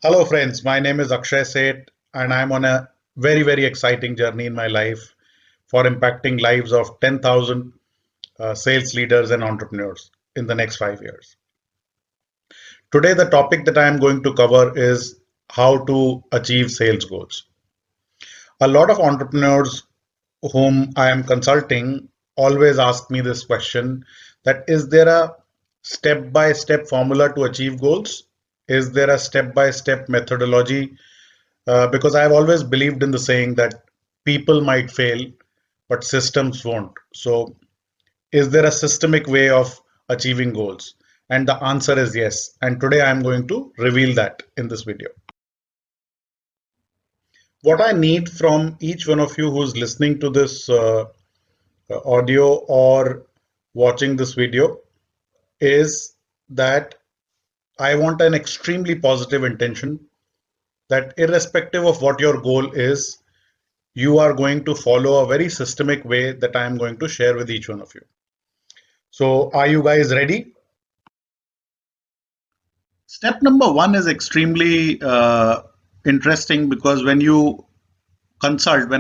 Hello, friends. My name is Akshay Seth, and I'm on a very exciting journey in my life for impacting lives of 10,000 sales leaders and entrepreneurs in the next 5 years. Today, the topic that I am going to cover is how to achieve sales goals. A lot of entrepreneurs whom I am consulting always ask me this question that is there a step by step formula to achieve goals? Is there a step by step methodology? Because I've always believed in the saying that people might fail, but systems won't. So, is there a systemic way of achieving goals? And the answer is yes. And today I'm going to reveal that in this video. What I need from each one of you who's listening to this audio or watching this video is that I want an extremely positive intention that irrespective of what your goal is, you are going to follow a very systemic way that I am going to share with each one of you. So, are you guys ready? Step number one is extremely interesting because when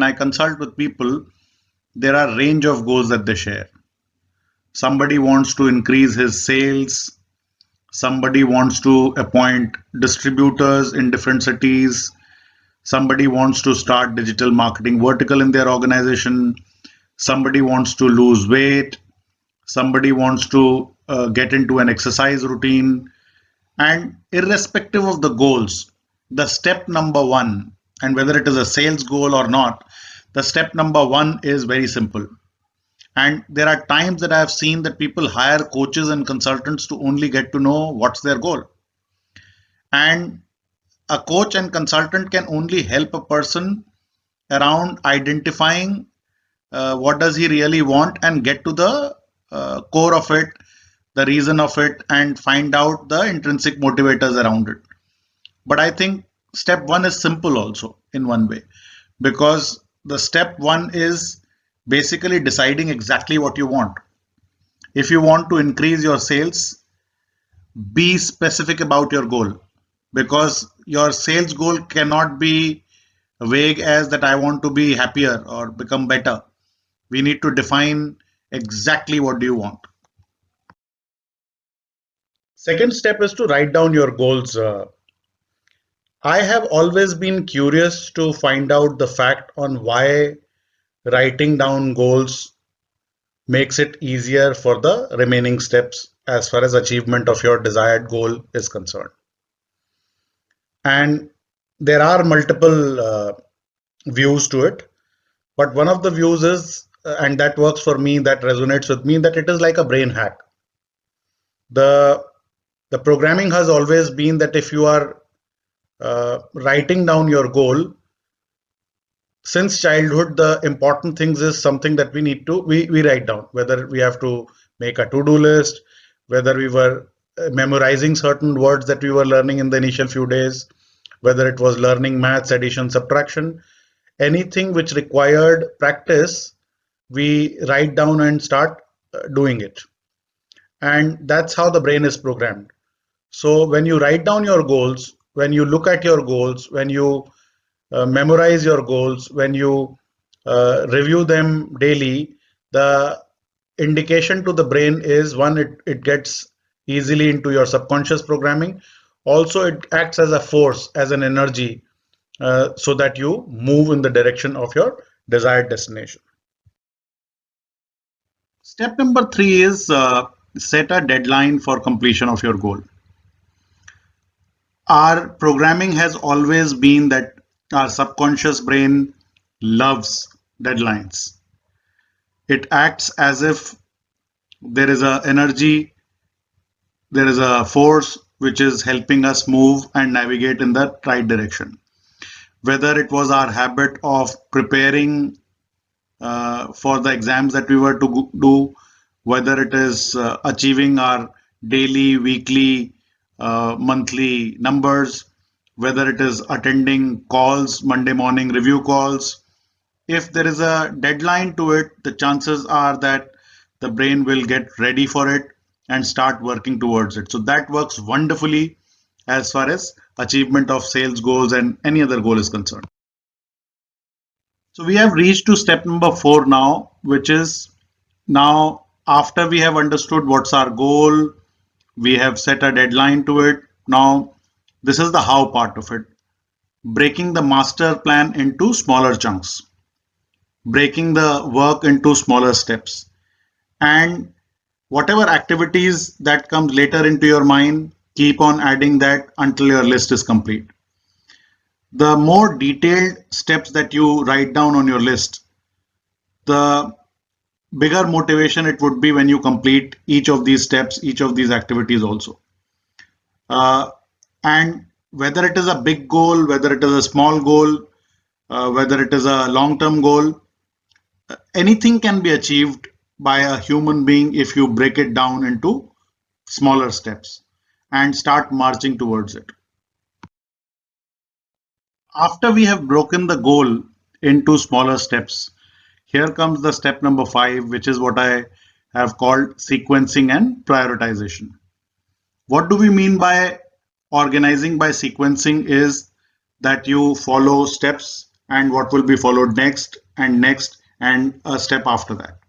I consult with people, there are range of goals that they share. Somebody wants to increase his sales. Somebody wants to appoint distributors in different cities. Somebody wants to start digital marketing vertical in their organization. Somebody wants to lose weight. Somebody wants to get into an exercise routine. And irrespective of the goals, the step number one, and whether it is a sales goal or not, the step number one is very simple. And there are times that I have seen that people hire coaches and consultants to only get to know what's their goal. And a coach and consultant can only help a person around identifying what does he really want and get to the core of it, the reason of it, and find out the intrinsic motivators around it. But I think step one is simple also in one way, because the step one is basically deciding exactly what you want. If you want to increase your sales, be specific about your goal, because your sales goal cannot be vague as that I want to be happier or become better. We need to define exactly what do you want. Second step is to write down your goals. I have always been curious to find out the fact on why writing down goals makes it easier for the remaining steps as far as achievement of your desired goal is concerned. And there are multiple views to it, but one of the views is, and that works for me, that resonates with me, that it is like a brain hack. The the programming has always been that if you are writing down your goal, since childhood the important things is something that we write down, whether we have to make a to-do list, whether we were memorizing certain words that we were learning in the initial few days, whether it was learning maths, addition, subtraction, anything which required practice, we write down and start doing it. And that's how the brain is programmed. So when you write down your goals, when you look at your goals, when you memorize your goals, when you review them daily, the indication to the brain is one, it gets easily into your subconscious programming. Also, it acts as a force, as an energy, so that you move in the direction of your desired destination. Step number three is set a deadline for completion of your goal. Our programming has always been that our subconscious brain loves deadlines. It acts as if there is a energy, there is a force which is helping us move and navigate in the right direction. Whether it was our habit of preparing for the exams that we were to do, whether it is achieving our daily, weekly, monthly numbers, whether it is attending calls, Monday morning review calls. If there is a deadline to it, the chances are that the brain will get ready for it and start working towards it. So that works wonderfully as far as achievement of sales goals and any other goal is concerned. So we have reached to step number 4 now, which is now after we have understood what's our goal, we have set a deadline to it. Now, this is the how part of it. Breaking the master plan into smaller chunks, breaking the work into smaller steps, and whatever activities that comes later into your mind, keep on adding that until your list is complete. The more detailed steps that you write down on your list, the bigger motivation it would be when you complete each of these steps, each of these activities also. And whether it is a big goal, whether it is a small goal, whether it is a long term goal, anything can be achieved by a human being if you break it down into smaller steps and start marching towards it. After we have broken the goal into smaller steps, here comes the step number 5, which is what I have called sequencing and prioritization. What do we mean by organizing by sequencing is that you follow steps and what will be followed next and a step after that.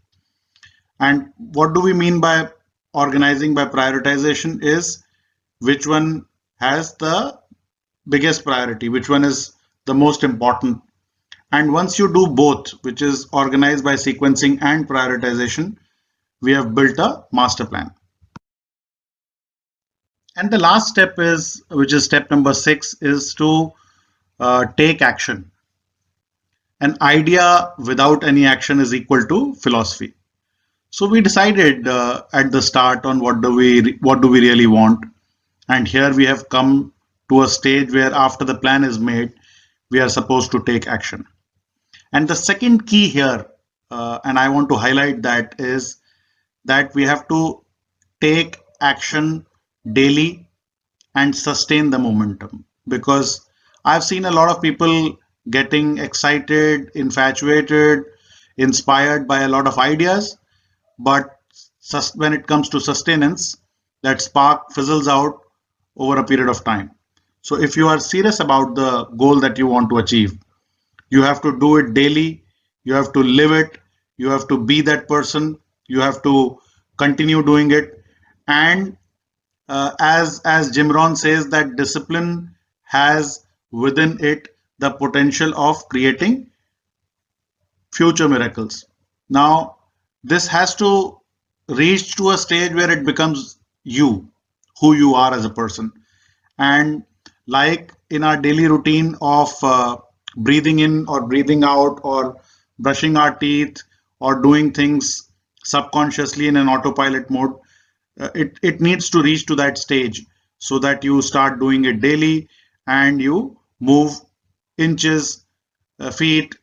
And what do we mean by organizing by prioritization is which one has the biggest priority, which one is the most important. And once you do both, which is organized by sequencing and prioritization, we have built a master plan. And the last step is, which is step number 6, is to take action. An idea without any action is equal to philosophy. So we decided at the start on what do we really want, and here we have come to a stage where after the plan is made, we are supposed to take action. And the second key here, and I want to highlight that, is that we have to take action daily and sustain the momentum, because I've seen a lot of people getting excited, infatuated, inspired by a lot of ideas, but when it comes to sustenance, that spark fizzles out over a period of time. So if you are serious about the goal that you want to achieve, you have to do it daily, you have to live it, you have to be that person, you have to continue doing it. And as Jim Rohn says, that discipline has within it the potential of creating future miracles. Now, this has to reach to a stage where it becomes you, who you are as a person. And like in our daily routine of breathing in or breathing out or brushing our teeth or doing things subconsciously in an autopilot mode, it needs to reach to that stage so that you start doing it daily and you move inches, feet,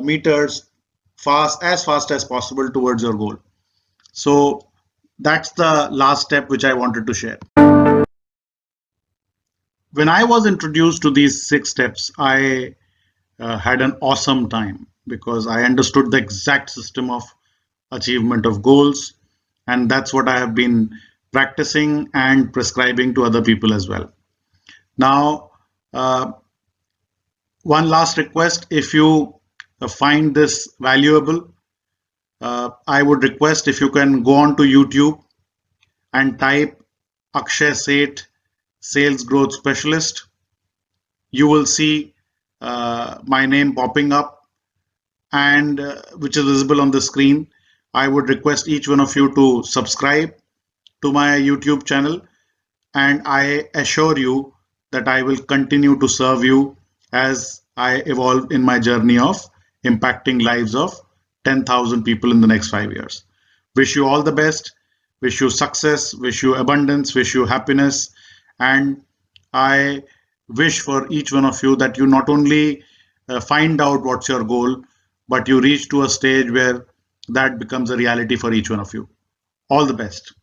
meters fast as possible towards your goal. So that's the last step which I wanted to share. When I was introduced to these 6 steps, I had an awesome time because I understood the exact system of achievement of goals, and that's what I have been practicing and prescribing to other people as well. Now, one last request: if you find this valuable, I would request if you can go on to YouTube and type Akshay Seth Sales Growth Specialist. You will see my name popping up, and which is visible on the screen. I would request each one of you to subscribe to my YouTube channel, and I assure you that I will continue to serve you as I evolve in my journey of impacting lives of 10,000 people in the next 5 years. Wish you all the best, wish you success, wish you abundance, wish you happiness, and I wish for each one of you that you not only find out what's your goal, but you reach to a stage where that becomes a reality for each one of you. All the best.